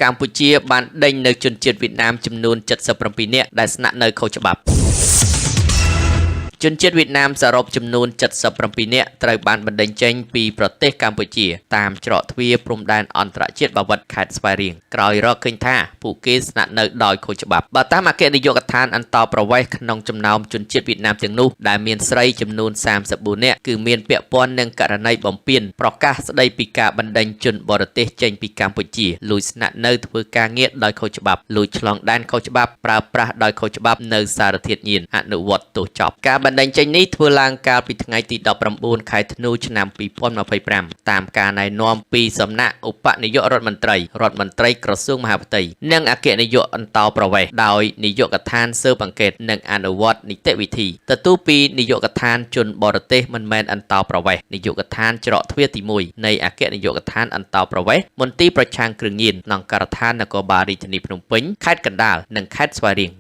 កម្ពុជាបានដេញនៅជនជាតិវៀតណាមចំនួន77នាក់ដែលស្នាក់នៅខុសច្បាប់ជនជាតិវៀតណាមសរុបចំនួន77នាក់ត្រូវបានបណ្តេញចេញពីប្រទេសកម្ពុជាតាមច្រកទ្វារព្រំដែនអន្តរជាតិបាវិតខេត្តស្វាយរៀងក្រោយរកឃើញថាពួកគេស្នាក់នៅដោយខុសច្បាប់បើតាមអគ្គនាយកដ្ឋានអន្តរប្រវេសន៍ក្នុងចំណោមជនជាតិវៀតណាមទាំងនោះដែលមានស្រីចំនួន34នាក់គឺមានពាក់ព័ន្ធនឹងករណីបំពានប្រកាសស្តីពីការបណ្តេញជនបរទេសចេញពីកម្ពុជាលួចស្នាក់នៅធ្វើការងារដោយខុសច្បាប់លួចឆ្លងដែនខុសច្បាប់ប្រើប្រាស់ដោយខុសច្បាប់នៅសារធាតុញៀនអនុវត្តទោសចប់ការបណ្តេញចេញនេះធ្វើឡើងកាលពីថ្ងៃទី19ខែធ្នូឆ្នាំ2025តាមការណែនាំពីសំណាក់ឧបនាយករដ្ឋមន្ត្រីក្រសួងមហាផ្ទៃនិងអគ្គនាយកអន្តរប្រវេសន៍ដោយនាយកដ្ឋានស៊ើបអង្កេតនិងអនុវត្តនីតិវិធីទទួលពីនាយកដ្ឋានជនបរទេសមិនមែនអន្តរប្រវេសន៍នាយកដ្ឋានច្រកទ្វារទី1នៃអគ្គនាយកដ្ឋានអន្តរប្រវេសន៍មន្ទីរប្រឆាំងគ្រឿងញៀនក្នុងការដ្ឋាននគរបាលរាជធានីភ្នំពេញខេត្តកណ្ដាលនិងខេត្តស្វាយរៀង